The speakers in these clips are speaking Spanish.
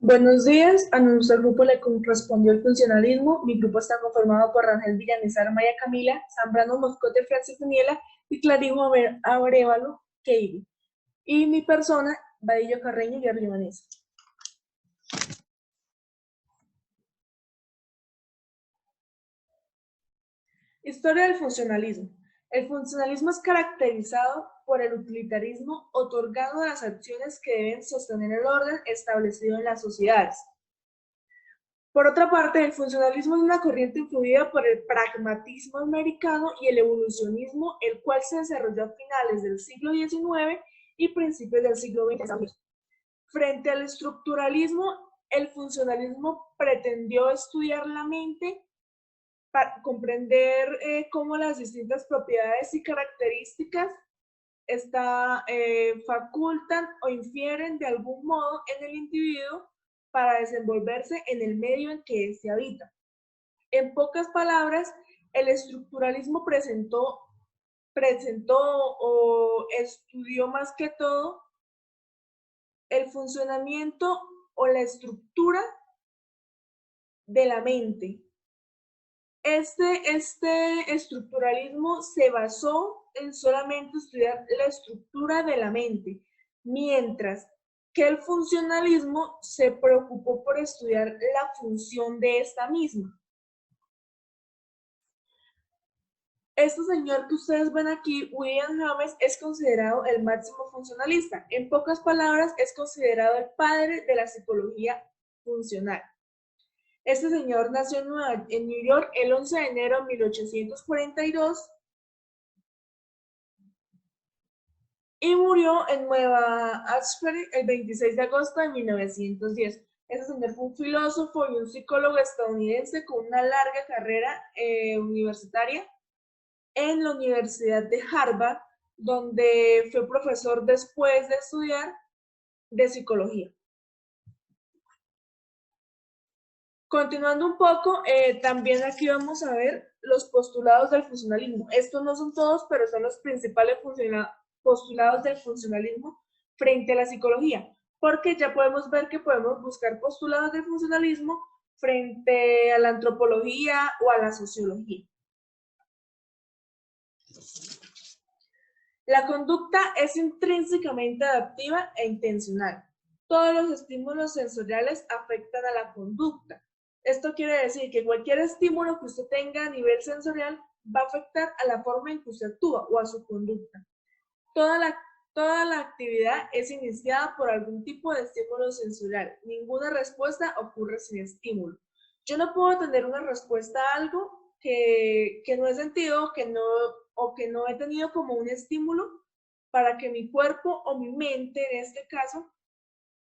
Buenos días, a nuestro grupo le correspondió el funcionalismo. Mi grupo está conformado por Rangel Villamizar, Maya Camila, Zambrano Moscote, Francis Daniela y Clarijo Abrevalo Keiri. Y mi persona, Vadillo Carreño y Guerrero Vanessa. Historia del funcionalismo. El funcionalismo es caracterizado por el utilitarismo otorgado a las acciones que deben sostener el orden establecido en las sociedades. Por otra parte, el funcionalismo es una corriente influida por el pragmatismo americano y el evolucionismo, el cual se desarrolló a finales del siglo XIX y principios del siglo XX. Frente al estructuralismo, el funcionalismo pretendió estudiar la mente para comprender cómo las distintas propiedades y características facultan o infieren de algún modo en el individuo para desenvolverse en el medio en que se habita. En pocas palabras, el estructuralismo presentó o estudió más que todo el funcionamiento o la estructura de la mente. Este estructuralismo se basó en solamente estudiar la estructura de la mente, mientras que el funcionalismo se preocupó por estudiar la función de esta misma. Este señor que ustedes ven aquí, William James, es considerado el máximo funcionalista. En pocas palabras, es considerado el padre de la psicología funcional. Este señor nació en New York el 11 de enero de 1842 y murió en Nueva Hampshire el 26 de agosto de 1910. Este señor fue un filósofo y un psicólogo estadounidense con una larga carrera universitaria en la Universidad de Harvard, donde fue profesor después de estudiar de psicología. Continuando un poco, también aquí vamos a ver los postulados del funcionalismo. Estos no son todos, pero son los principales postulados del funcionalismo frente a la psicología, porque ya podemos ver que podemos buscar postulados del funcionalismo frente a la antropología o a la sociología. La conducta es intrínsecamente adaptiva e intencional. Todos los estímulos sensoriales afectan a la conducta. Esto quiere decir que cualquier estímulo que usted tenga a nivel sensorial va a afectar a la forma en que usted actúa o a su conducta. Toda la actividad es iniciada por algún tipo de estímulo sensorial. Ninguna respuesta ocurre sin estímulo. Yo no puedo tener una respuesta a algo que no he sentido o que no he tenido como un estímulo para que mi cuerpo o mi mente, en este caso,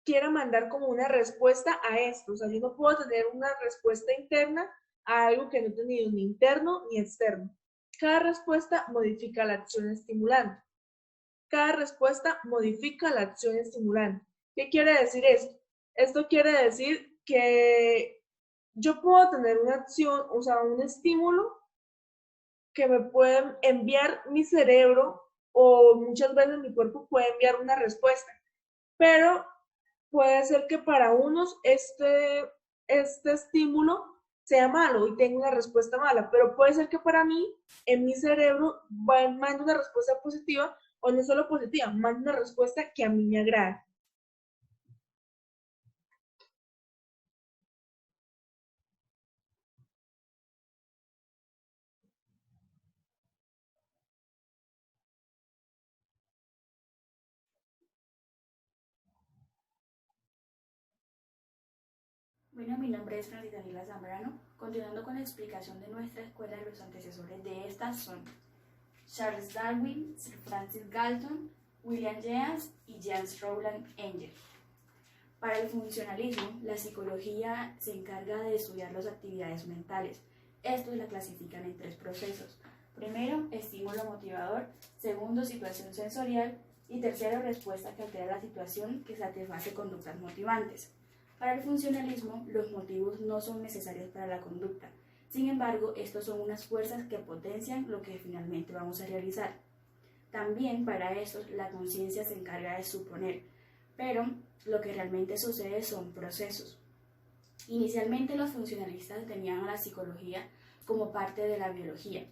quiera mandar como una respuesta a esto. O sea, yo no puedo tener una respuesta interna a algo que no he tenido ni interno ni externo. Cada respuesta modifica la acción estimulante. Cada respuesta modifica la acción estimulante. ¿Qué quiere decir esto? Esto quiere decir que yo puedo tener una acción, o sea, un estímulo que me puede enviar mi cerebro o muchas veces mi cuerpo puede enviar una respuesta, pero puede ser que para unos este estímulo sea malo y tenga una respuesta mala, pero puede ser que para mí, en mi cerebro, mande una respuesta positiva o no solo positiva, mande una respuesta que a mí me agrada. Bueno, mi nombre es Francis Daniela Zambrano. Continuando con la explicación de nuestra escuela, los antecesores de estas son Charles Darwin, Sir Francis Galton, William James y James Rowland Engel. Para el funcionalismo, la psicología se encarga de estudiar las actividades mentales. Estos la clasifican en tres procesos. Primero, estímulo motivador. Segundo, situación sensorial. Y tercero, respuesta que altera la situación que satisface conductas motivantes. Para el funcionalismo, los motivos no son necesarios para la conducta. Sin embargo, estos son unas fuerzas que potencian lo que finalmente vamos a realizar. También para estos, la conciencia se encarga de suponer. pero lo que realmente sucede son procesos. Inicialmente los funcionalistas tenían a la psicología como parte de la biología.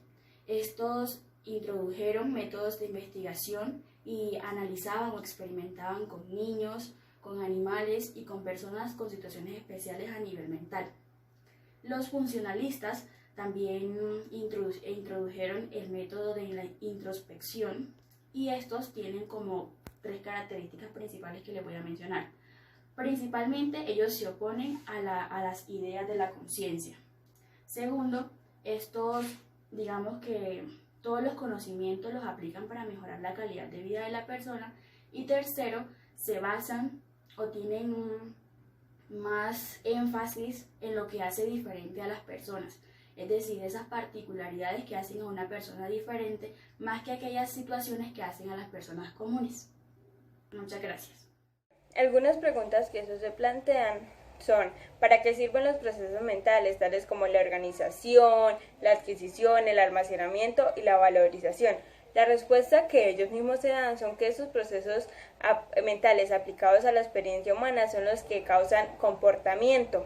Estos introdujeron métodos de investigación y analizaban o experimentaban con niños, con animales y con personas con situaciones especiales a nivel mental. Los funcionalistas también introdujeron el método de la introspección y estos tienen como 3 características principales que les voy a mencionar. Principalmente ellos se oponen a las ideas de la conciencia. Segundo, estos, digamos que todos los conocimientos los aplican para mejorar la calidad de vida de la persona. Y tercero, se basan o tienen más énfasis en lo que hace diferente a las personas. Es decir, esas particularidades que hacen a una persona diferente, más que aquellas situaciones que hacen a las personas comunes. Muchas gracias. Algunas preguntas que se plantean son: ¿para qué sirven los procesos mentales, tales como la organización, la adquisición, el almacenamiento y la valorización? La respuesta que ellos mismos se dan son que estos procesos mentales aplicados a la experiencia humana son los que causan comportamiento,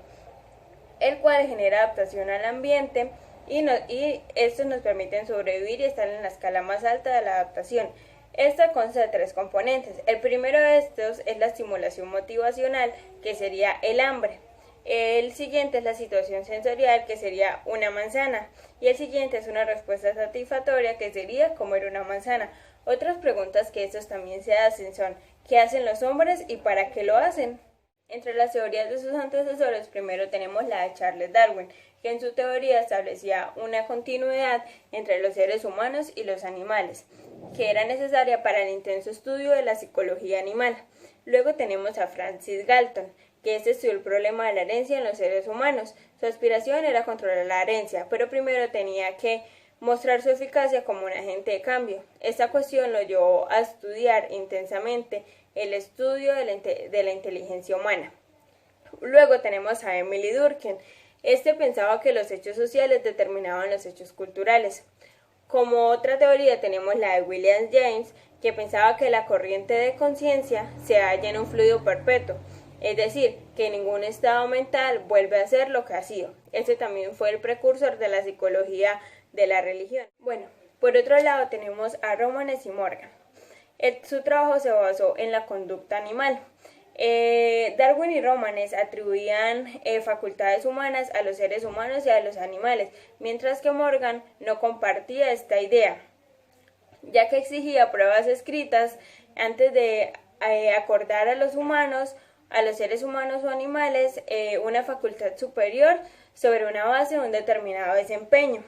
el cual genera adaptación al ambiente y estos nos permiten sobrevivir y estar en la escala más alta de la adaptación. Esta consta de 3 componentes. El primero de estos es la estimulación motivacional, que sería el hambre. El siguiente es la situación sensorial, que sería una manzana. Y el siguiente es una respuesta satisfactoria, que sería comer una manzana. Otras preguntas que estos también se hacen son: ¿qué hacen los hombres y para qué lo hacen? Entre las teorías de sus antecesores, primero tenemos la de Charles Darwin, que en su teoría establecía una continuidad entre los seres humanos y los animales, que era necesaria para el intenso estudio de la psicología animal. Luego tenemos a Francis Galton, que estudió el problema de la herencia en los seres humanos. Su aspiración era controlar la herencia, pero primero tenía que mostrar su eficacia como un agente de cambio. Esta cuestión lo llevó a estudiar intensamente el estudio de la inteligencia humana. Luego tenemos a Emile Durkheim. Pensaba que los hechos sociales determinaban los hechos culturales. Como otra teoría tenemos la de William James, que pensaba que la corriente de conciencia se halla en un fluido perpetuo, es decir, que ningún estado mental vuelve a ser lo que ha sido. También fue el precursor de la psicología de la religión. Bueno, por otro lado tenemos a Romanes y Morgan. Su trabajo se basó en la conducta animal. Darwin y Romanes atribuían facultades humanas a los seres humanos y a los animales, mientras que Morgan no compartía esta idea, ya que exigía pruebas escritas antes de acordar a los seres humanos o animales, una facultad superior sobre una base de un determinado desempeño.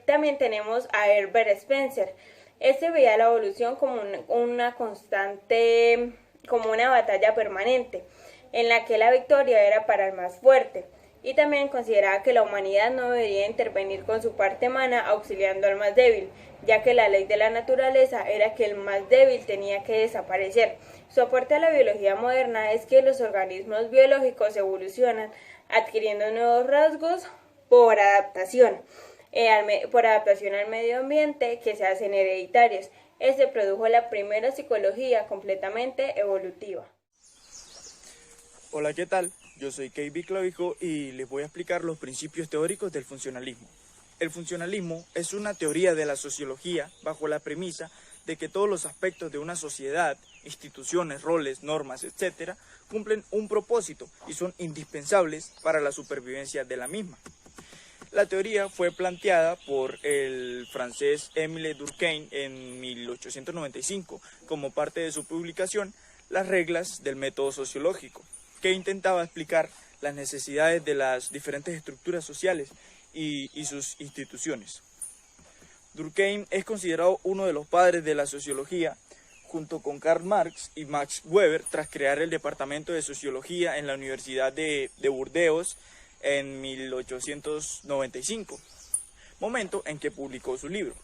También tenemos a Herbert Spencer. Veía la evolución como una constante, como una batalla permanente, en la que la victoria era para el más fuerte, y también consideraba que la humanidad no debería intervenir con su parte humana auxiliando al más débil, ya que la ley de la naturaleza era que el más débil tenía que desaparecer. Su aporte a la biología moderna es que los organismos biológicos evolucionan adquiriendo nuevos rasgos por adaptación al medio ambiente, que se hacen hereditarios. Produjo la primera psicología completamente evolutiva. Hola, ¿qué tal? Yo soy Keiby Clavijo y les voy a explicar los principios teóricos del funcionalismo. El funcionalismo es una teoría de la sociología bajo la premisa de que todos los aspectos de una sociedad, instituciones, roles, normas, etc., cumplen un propósito y son indispensables para la supervivencia de la misma. La teoría fue planteada por el francés Émile Durkheim en 1895 como parte de su publicación Las reglas del método sociológico, que intentaba explicar las necesidades de las diferentes estructuras sociales y sus instituciones. Durkheim es considerado uno de los padres de la sociología, junto con Karl Marx y Max Weber, tras crear el Departamento de Sociología en la Universidad de Burdeos en 1895, momento en que publicó su libro.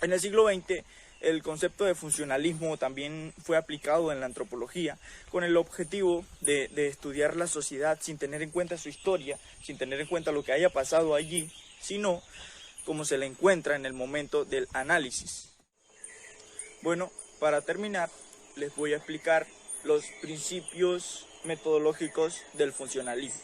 En el siglo XX, el concepto de funcionalismo también fue aplicado en la antropología con el objetivo de estudiar la sociedad sin tener en cuenta su historia, sin tener en cuenta lo que haya pasado allí, sino como se la encuentra en el momento del análisis. Bueno, para terminar, les voy a explicar los principios metodológicos del funcionalismo.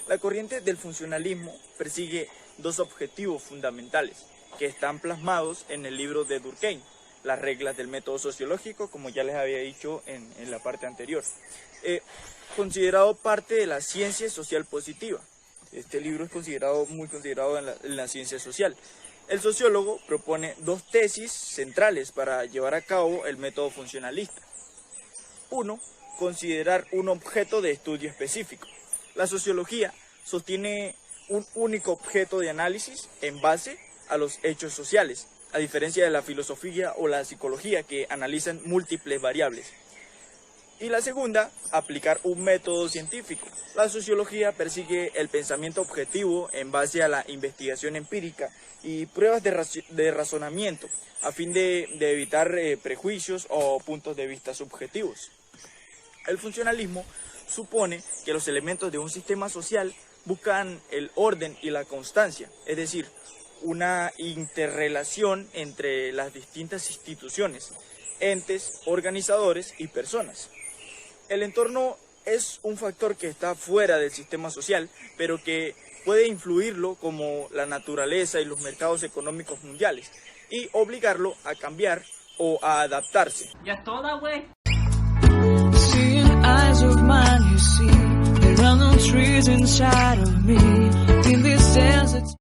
La corriente del funcionalismo persigue dos objetivos fundamentales que están plasmados en el libro de Durkheim, Las reglas del método sociológico, como ya les había dicho en la parte anterior. Considerado parte de la ciencia social positiva. Este libro es muy considerado en la ciencia social. El sociólogo propone dos tesis centrales para llevar a cabo el método funcionalista. 1. Considerar un objeto de estudio específico. La sociología sostiene un único objeto de análisis en base a los hechos sociales, a diferencia de la filosofía o la psicología que analizan múltiples variables. Y la segunda, aplicar un método científico. La sociología persigue el pensamiento objetivo en base a la investigación empírica y pruebas de razonamiento, a fin de evitar prejuicios o puntos de vista subjetivos. El funcionalismo supone que los elementos de un sistema social buscan el orden y la constancia, es decir, una interrelación entre las distintas instituciones, entes, organizadores y personas. El entorno es un factor que está fuera del sistema social, pero que puede influirlo, como la naturaleza y los mercados económicos mundiales, y obligarlo a cambiar o a adaptarse. Ya es toda, güey. Eyes of mine, you see, there are no trees inside of me. In this desert.